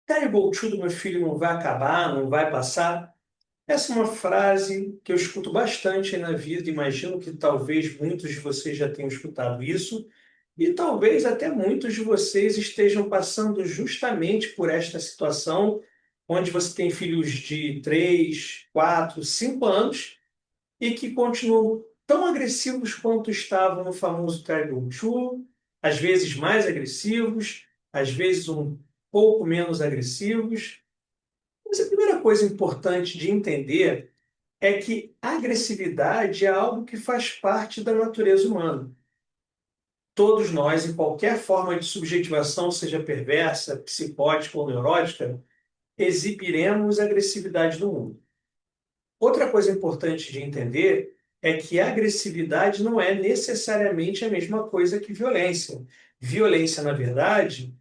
Terrible two do meu filho não vai acabar, não vai passar. Essa é uma frase que eu escuto bastante aí na vida. Imagino que talvez muitos de vocês já tenham escutado isso, e talvez até muitos de vocês estejam passando justamente por esta situação, onde você tem filhos de 3, 4, 5 anos e que continuam tão agressivos quanto estavam no famoso Terrible two, às vezes mais agressivos, às vezes um pouco menos agressivos. Mas a primeira coisa importante de entender é que a agressividade é algo que faz parte da natureza humana. Todos nós, em qualquer forma de subjetivação, seja perversa, psicótica ou neurótica, exibiremos agressividade no mundo. Outra coisa importante de entender é que a agressividade não é necessariamente a mesma coisa que violência. Violência, na verdade,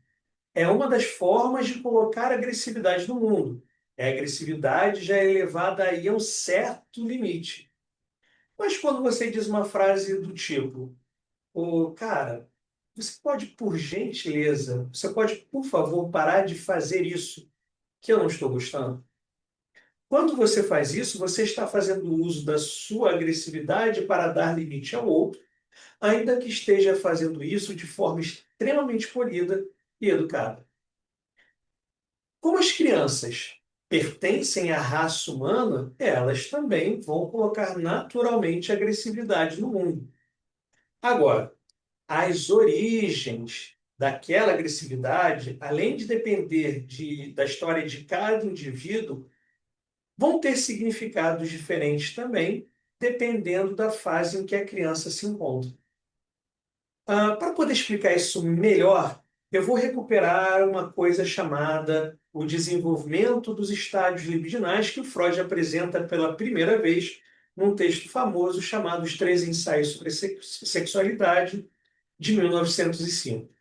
é uma das formas de colocar agressividade no mundo. A agressividade já é elevada aí a um certo limite. Mas quando você diz uma frase do tipo, cara, você pode, por gentileza, você pode, por favor, parar de fazer isso que eu não estou gostando? Quando você faz isso, você está fazendo uso da sua agressividade para dar limite ao outro, ainda que esteja fazendo isso de forma extremamente polida e educada. Como as crianças pertencem à raça humana, elas também vão colocar naturalmente agressividade no mundo. Agora, as origens daquela agressividade, além de depender da história de cada indivíduo, vão ter significados diferentes também, dependendo da fase em que a criança se encontra. Para poder explicar isso melhor, eu vou recuperar uma coisa chamada o desenvolvimento dos estádios libidinais, que o Freud apresenta pela primeira vez num texto famoso chamado Os Três Ensaios sobre a Sexualidade, de 1905.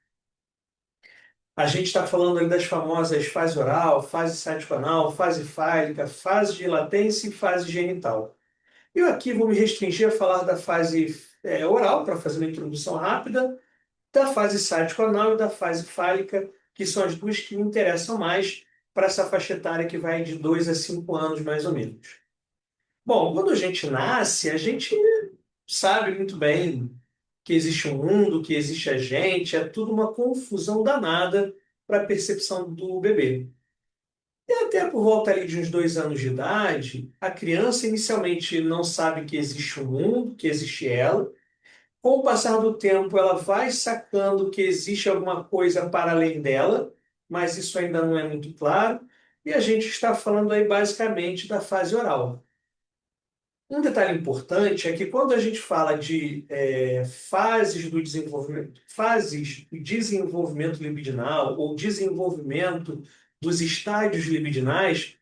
A gente está falando ali das famosas fase oral, fase sádico-anal, fase fálica, fase de latência e fase genital. Eu aqui vou me restringir a falar da fase oral, para fazer uma introdução rápida, da fase sádico-anal e da fase fálica, que são as duas que me interessam mais para essa faixa etária que vai de 2 a 5 anos, mais ou menos. Bom, quando a gente nasce, a gente sabe muito bem que existe um mundo, que existe a gente, é tudo uma confusão danada para a percepção do bebê. E até por volta ali de uns 2 anos de idade, a criança inicialmente não sabe que existe um mundo, que existe ela. Com o passar do tempo, ela vai sacando que existe alguma coisa para além dela, mas isso ainda não é muito claro. E a gente está falando aí basicamente da fase oral. Um detalhe importante é que quando a gente fala de fases do desenvolvimento libidinal ou desenvolvimento dos estádios libidinais,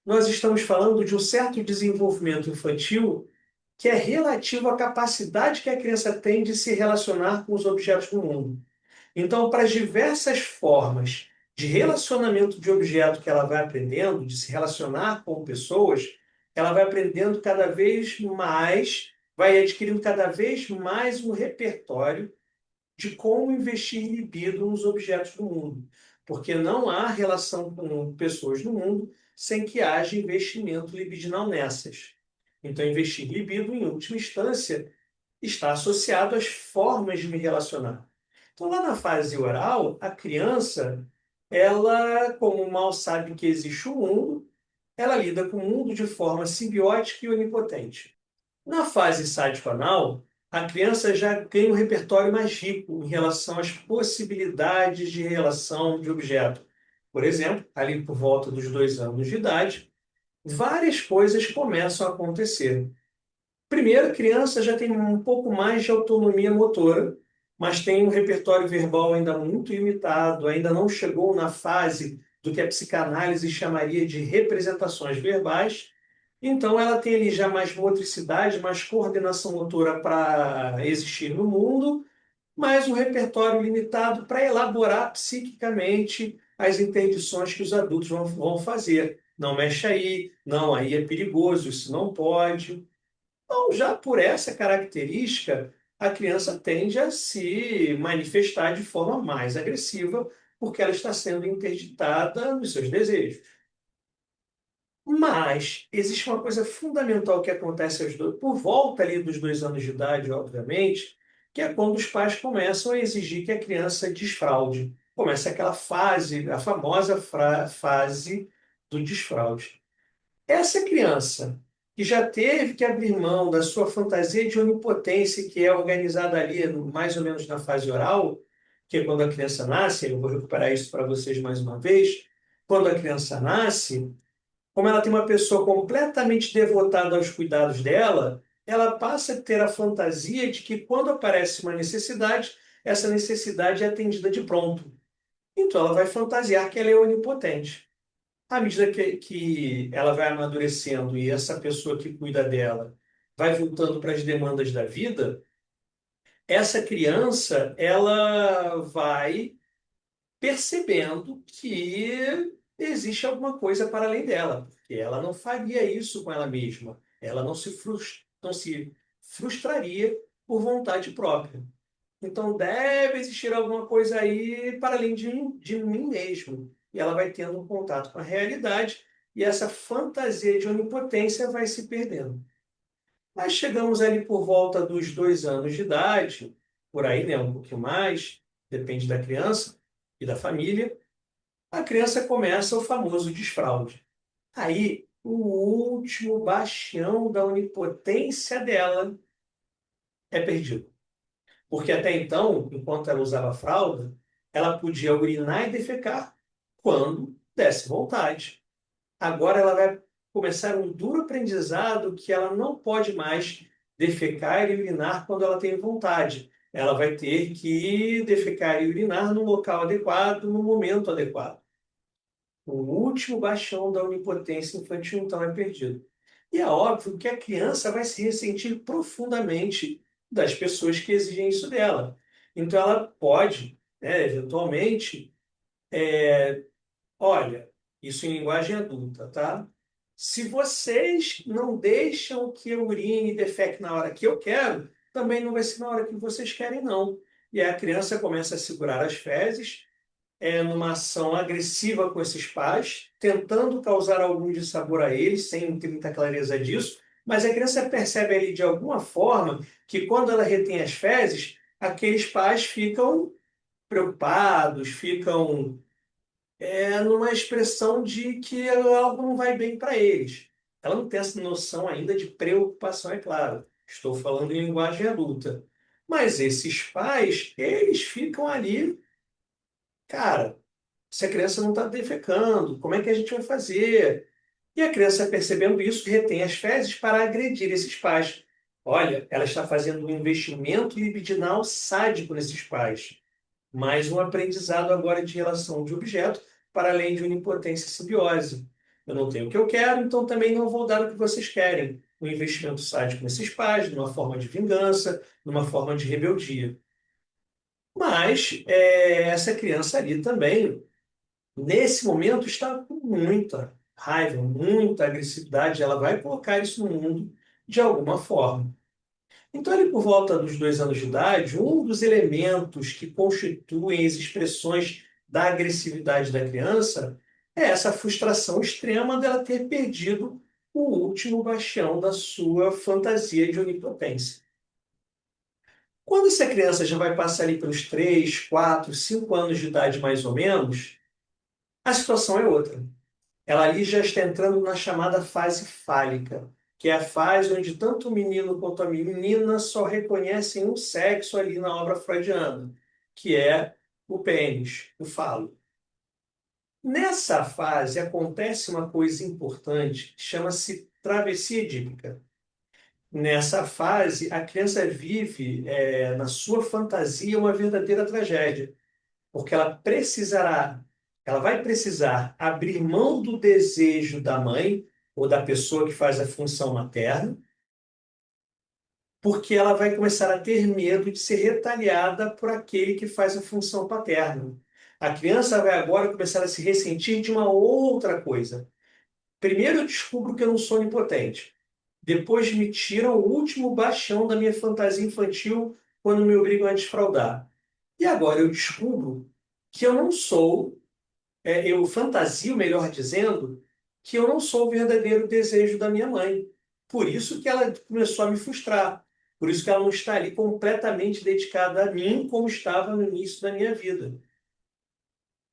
nós estamos falando de um certo desenvolvimento infantil que é relativo à capacidade que a criança tem de se relacionar com os objetos do mundo. Então, para as diversas formas de relacionamento de objeto que ela vai aprendendo, de se relacionar com pessoas, ela vai aprendendo cada vez mais, vai adquirindo cada vez mais um repertório de como investir libido nos objetos do mundo. Porque não há relação com pessoas no mundo sem que haja investimento libidinal nessas. Então, investir libido, em última instância, está associado às formas de me relacionar. Então, lá na fase oral, a criança, ela, como mal sabe que existe o mundo, ela lida com o mundo de forma simbiótica e onipotente. Na fase sádico-anal, a criança já ganha um repertório mais rico em relação às possibilidades de relação de objeto. Por exemplo, ali por volta dos 2 anos de idade, várias coisas começam a acontecer. Primeiro, a criança já tem um pouco mais de autonomia motora, mas tem um repertório verbal ainda muito limitado, ainda não chegou na fase do que a psicanálise chamaria de representações verbais. Então, ela tem ali já mais motricidade, mais coordenação motora para existir no mundo, mas um repertório limitado para elaborar psiquicamente as interdições que os adultos vão fazer. Não mexe aí, não, aí é perigoso, isso não pode. Então, já por essa característica, a criança tende a se manifestar de forma mais agressiva porque ela está sendo interditada nos seus desejos. Mas existe uma coisa fundamental que acontece por volta ali dos 2 anos de idade, obviamente, que é quando os pais começam a exigir que a criança desfraude. Começa aquela fase, a famosa fase do desfraude. Essa criança que já teve que abrir mão da sua fantasia de onipotência, que é organizada ali mais ou menos na fase oral, que é quando a criança nasce, eu vou recuperar isso para vocês mais uma vez, quando a criança nasce, como ela tem uma pessoa completamente devotada aos cuidados dela, ela passa a ter a fantasia de que quando aparece uma necessidade, essa necessidade é atendida de pronto. Então ela vai fantasiar que ela é onipotente. À medida que ela vai amadurecendo e essa pessoa que cuida dela vai voltando para as demandas da vida, essa criança ela vai percebendo que existe alguma coisa para além dela, porque ela não faria isso com ela mesma, ela não se frustraria por vontade própria. Então deve existir alguma coisa aí para além de mim mesmo. E ela vai tendo um contato com a realidade e essa fantasia de onipotência vai se perdendo. Mas chegamos ali por volta dos 2 anos de idade, por aí, né, um pouquinho mais, depende da criança e da família, a criança começa o famoso desfraude. Aí, o último bastião da onipotência dela é perdido. Porque até então, enquanto ela usava fralda, ela podia urinar e defecar quando desse vontade. Agora ela vai começar um duro aprendizado que ela não pode mais defecar e urinar quando ela tem vontade. Ela vai ter que defecar e urinar no local adequado, no momento adequado. O último bastião da onipotência infantil, então, é perdido. E é óbvio que a criança vai se ressentir profundamente das pessoas que exigem isso dela. Então, ela pode, né, eventualmente, olha, isso em linguagem adulta, tá? Se vocês não deixam que eu urine e defeque na hora que eu quero, também não vai ser na hora que vocês querem, não. E aí a criança começa a segurar as fezes, numa ação agressiva com esses pais, tentando causar algum dissabor a eles, sem ter muita clareza disso, mas a criança percebe ali de alguma forma que quando ela retém as fezes, aqueles pais ficam preocupados, ficam numa expressão de que algo não vai bem para eles. Ela não tem essa noção ainda de preocupação, é claro. Estou falando em linguagem adulta. Mas esses pais, eles ficam ali, cara, se a criança não está defecando, como é que a gente vai fazer? E a criança, percebendo isso, retém as fezes para agredir esses pais. Olha, ela está fazendo um investimento libidinal sádico nesses pais. Mais um aprendizado agora de relação de objeto, para além de onipotência e simbiose. Eu não tenho o que eu quero, então também não vou dar o que vocês querem. Um investimento sádico nesses pais, numa forma de vingança, numa forma de rebeldia. Mas essa criança ali também nesse momento está com muita raiva, muita agressividade, ela vai colocar isso no mundo de alguma forma. Então, ali por volta dos 2 anos de idade, um dos elementos que constituem as expressões da agressividade da criança é essa frustração extrema dela ter perdido o último bastião da sua fantasia de onipotência. Quando essa criança já vai passar ali pelos 3, 4, 5 anos de idade, mais ou menos, a situação é outra. Ela ali já está entrando na chamada fase fálica, que é a fase onde tanto o menino quanto a menina só reconhecem um sexo ali na obra freudiana, que é o pênis, o falo. Nessa fase acontece uma coisa importante que chama-se travessia edípica. Nessa fase, a criança vive, na sua fantasia, uma verdadeira tragédia porque ela vai precisar abrir mão do desejo da mãe ou da pessoa que faz a função materna, porque ela vai começar a ter medo de ser retaliada por aquele que faz a função paterna. A criança vai agora começar a se ressentir de uma outra coisa. Primeiro eu descubro que eu não sou onipotente. Depois me tiram o último bastião da minha fantasia infantil quando me obrigam a desfraldar. E agora eu descubro que eu não sou, eu fantasio, melhor dizendo, que eu não sou o verdadeiro desejo da minha mãe. Por isso que ela começou a me frustrar. Por isso que ela não está ali completamente dedicada a mim como estava no início da minha vida.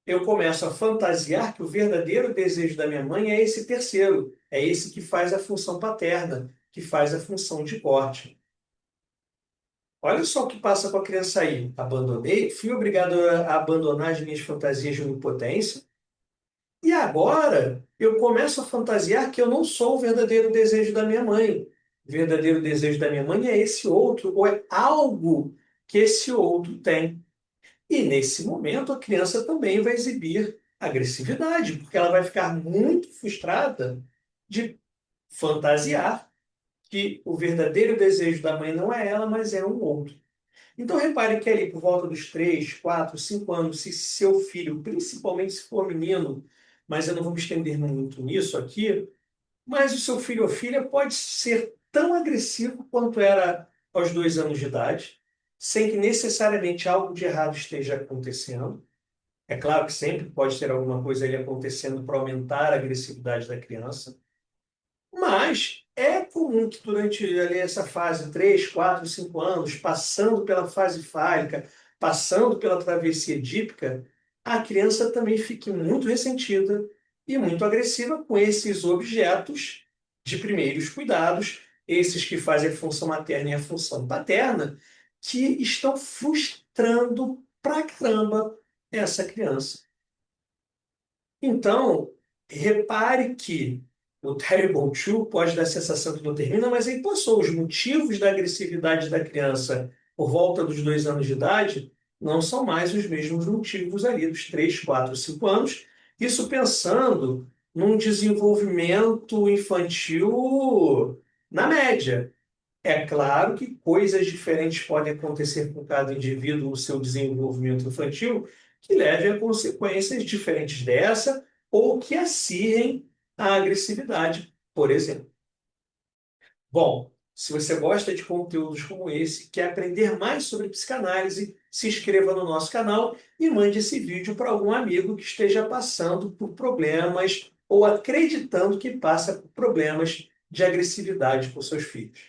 Eu começo a fantasiar que o verdadeiro desejo da minha mãe é esse terceiro, é esse que faz a função paterna, que faz a função de corte. Olha só o que passa com a criança aí. Abandonei, fui obrigado a abandonar as minhas fantasias de onipotência, e agora eu começo a fantasiar que eu não sou o verdadeiro desejo da minha mãe. O verdadeiro desejo da minha mãe é esse outro, ou é algo que esse outro tem. E nesse momento a criança também vai exibir agressividade, porque ela vai ficar muito frustrada de fantasiar que o verdadeiro desejo da mãe não é ela, mas é um outro. Então repare que ali por volta dos 3, 4, 5 anos, se seu filho, principalmente se for menino, mas eu não vou me estender muito nisso aqui, mas o seu filho ou filha pode ser tão agressivo quanto era aos 2 anos de idade, sem que necessariamente algo de errado esteja acontecendo. É claro que sempre pode ter alguma coisa ali acontecendo para aumentar a agressividade da criança, mas é comum que durante ali, essa fase, 3, 4, 5 anos, passando pela fase fálica, passando pela travessia edípica, a criança também fique muito ressentida e muito agressiva com esses objetos de primeiros cuidados, esses que fazem a função materna e a função paterna, que estão frustrando pra caramba essa criança. Então, repare que o Terrible Two pode dar a sensação que não termina, mas aí passou. Os motivos da agressividade da criança por volta dos 2 anos de idade não são mais os mesmos motivos ali dos 3, 4, 5 anos. Isso pensando num desenvolvimento infantil na média. É claro que coisas diferentes podem acontecer com cada indivíduo no seu desenvolvimento infantil, que leve a consequências diferentes dessa, ou que acirrem a agressividade, por exemplo. Bom, se você gosta de conteúdos como esse, quer aprender mais sobre psicanálise, se inscreva no nosso canal e mande esse vídeo para algum amigo que esteja passando por problemas ou acreditando que passa por problemas de agressividade com seus filhos.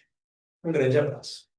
Um grande abraço.